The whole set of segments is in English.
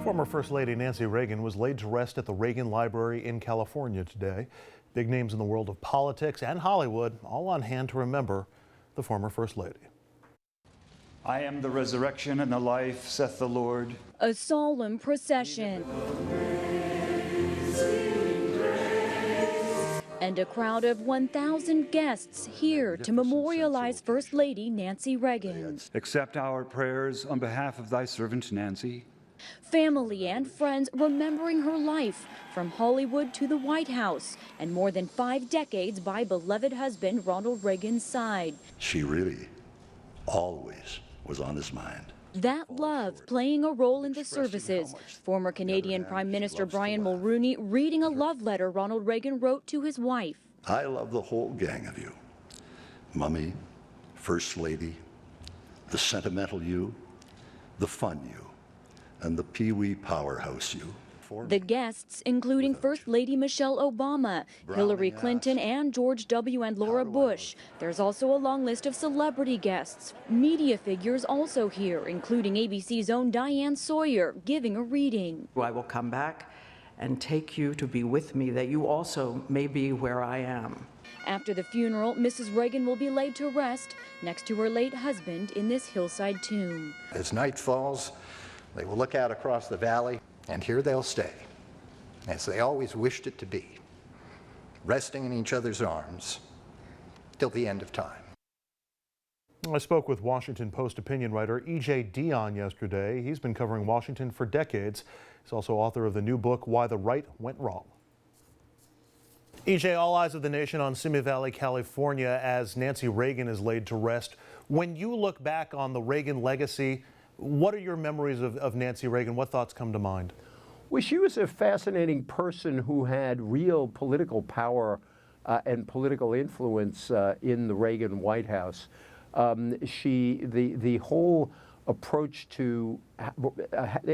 Former First Lady Nancy Reagan was laid to rest at the Reagan Library in California today. Big names in the world of politics and Hollywood all on hand to remember the former First Lady. I am the resurrection and the life, saith the Lord. A solemn procession. And a crowd of 1,000 guests here to memorialize First Lady Nancy Reagan. Accept our prayers on behalf of thy servant Nancy. Family and friends remembering her life from Hollywood to the White House and more than 5 decades by beloved husband Ronald Reagan's side. She really always was on his mind. That love playing a role in the services. Former Canadian Prime Minister Brian Mulroney reading a love letter Ronald Reagan wrote to his wife. I love the whole gang of you. Mummy, First Lady, the sentimental you, the fun you, and the Pee-wee powerhouse you. The guests, including First Lady Michelle Obama, Hillary Clinton, and George W. and Laura Bush. There's also a long list of celebrity guests. Media figures also here, including ABC's own Diane Sawyer, giving a reading. I will come back and take you to be with me, that you also may be where I am. After the funeral, Mrs. Reagan will be laid to rest next to her late husband in this hillside tomb. As night falls, they will look out across the valley, and here they'll stay, as they always wished it to be, resting in each other's arms till the end of time. I spoke with Washington Post opinion writer E.J. Dionne yesterday. He's been covering Washington for decades. He's also author of the new book, Why the Right Went Wrong. E.J., all eyes of the nation on Simi Valley, California, as Nancy Reagan is laid to rest. When you look back on the Reagan legacy, what are your memories of Nancy Reagan? What thoughts come to mind? Well, she was a fascinating person who had real political power and political influence in the Reagan White House. The whole approach to,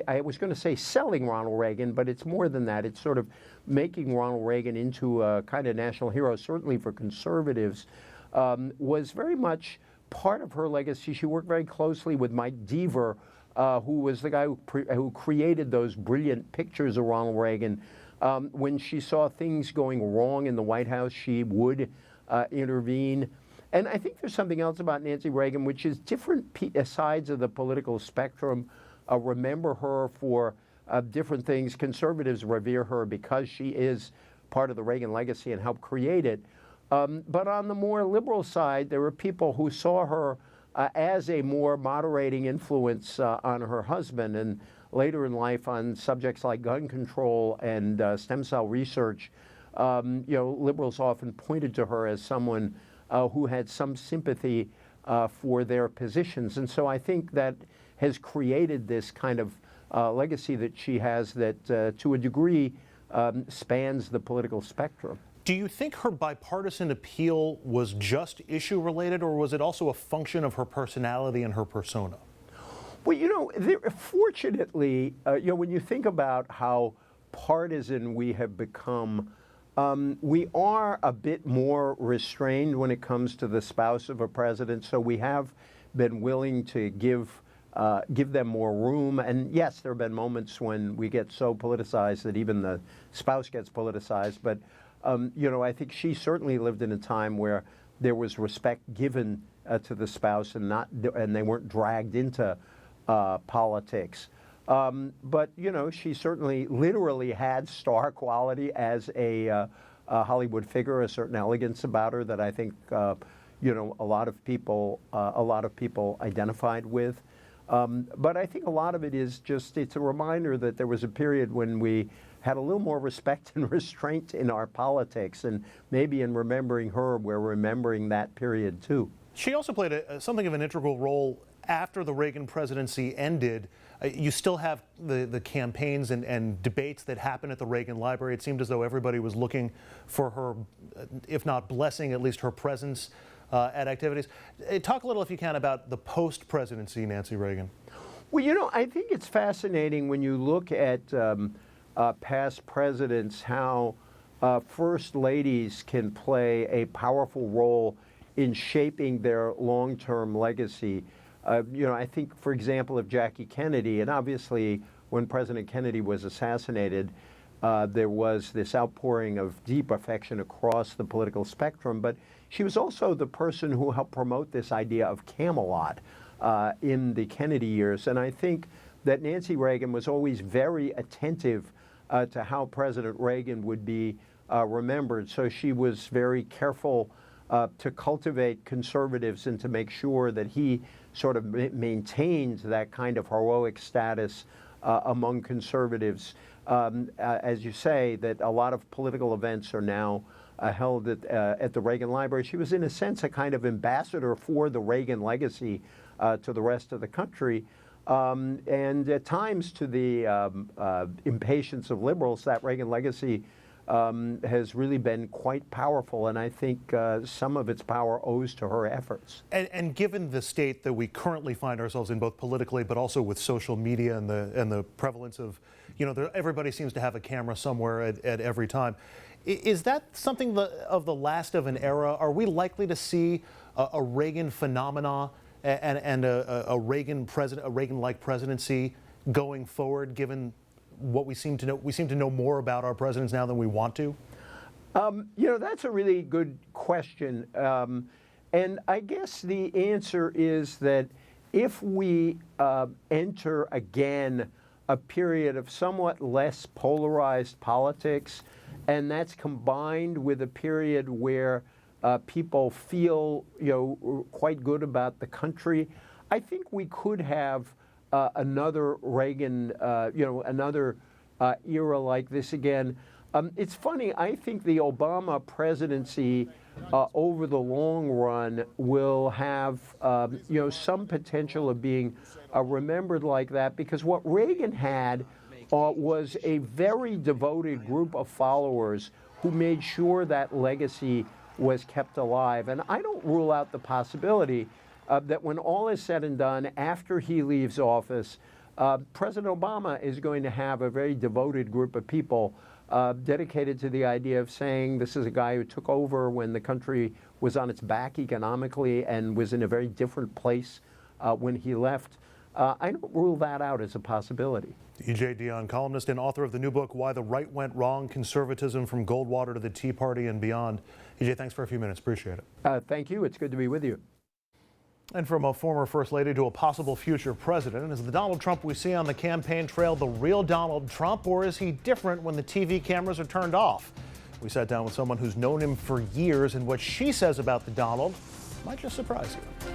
I was going to say selling Ronald Reagan, but it's more than that. It's sort of making Ronald Reagan into a kind of national hero, certainly for conservatives, was very much part of her legacy. She worked very closely with Mike Deaver, who was the guy who created those brilliant pictures of Ronald Reagan. When she saw things going wrong in the White House, she would intervene. And I think there's something else about Nancy Reagan, which is different sides of the political spectrum remember her for different things. Conservatives revere her because she is part of the Reagan legacy and helped create it. But on the more liberal side, there were people who saw her as a more moderating influence on her husband, and later in life on subjects like gun control and stem cell research. Liberals often pointed to her as someone who had some sympathy for their positions. And so I think that has created this kind of legacy that she has that, to a degree, spans the political spectrum. Do you think her bipartisan appeal was just issue-related, or was it also a function of her personality and her persona? Well, fortunately, when you think about how partisan we have become, we are a bit more restrained when it comes to the spouse of a president. So we have been willing to give them more room. And yes, there have been moments when we get so politicized that even the spouse gets politicized. But I think she certainly lived in a time where there was respect given to the spouse, and they weren't dragged into politics. But she certainly literally had star quality as a Hollywood figure, a certain elegance about her that I think a lot of people identified with. But I think a lot of it is just, it's a reminder that there was a period when we had a little more respect and restraint in our politics, and maybe in remembering her, we're remembering that period too. She also played something of an integral role after the Reagan presidency ended. You still have the campaigns and debates that happened at the Reagan Library. It seemed as though everybody was looking for her, if not blessing, at least her presence at activities. Talk a little, if you can, about the post-presidency Nancy Reagan. Well, I think it's fascinating when you look at past presidents, how first ladies can play a powerful role in shaping their long-term legacy. I think, for example, of Jackie Kennedy, and obviously when President Kennedy was assassinated, there was this outpouring of deep affection across the political spectrum, but she was also the person who helped promote this idea of Camelot in the Kennedy years. And I think that Nancy Reagan was always very attentive to how President Reagan would be remembered. So she was very careful to cultivate conservatives and to make sure that he sort of maintained that kind of heroic status among conservatives. As you say, that a lot of political events are now held at the Reagan Library. She was, in a sense, a kind of ambassador for the Reagan legacy to the rest of the country. And at times, to the impatience of liberals, that Reagan legacy has really been quite powerful, and I think some of its power owes to her efforts. And given the state that we currently find ourselves in, both politically but also with social media and the prevalence of, everybody seems to have a camera somewhere at every time. Is that something of the last of an era? Are we likely to see a Reagan phenomena and a Reagan-like presidency going forward, given what we seem to know? We seem to know more about our presidents now than we want to. That's a really good question. And I guess the answer is that if we enter again a period of somewhat less polarized politics, and that's combined with a period where people feel, quite good about the country, I think we could have another Reagan, another era like this again. It's funny, I think the Obama presidency over the long run will have, some potential of being remembered like that, because what Reagan had was a very devoted group of followers who made sure that legacy was kept alive. And I don't rule out the possibility that when all is said and done, after he leaves office, President Obama is going to have a very devoted group of people dedicated to the idea of saying this is a guy who took over when the country was on its back economically and was in a very different place when he left. I don't rule that out as a possibility. E.J. Dionne, columnist and author of the new book, Why the Right Went Wrong, Conservatism from Goldwater to the Tea Party and Beyond. E.J., thanks for a few minutes. Appreciate it. Thank you. It's good to be with you. And from a former First Lady to a possible future president, is the Donald Trump we see on the campaign trail the real Donald Trump, or is he different when the TV cameras are turned off? We sat down with someone who's known him for years, and what she says about the Donald might just surprise you.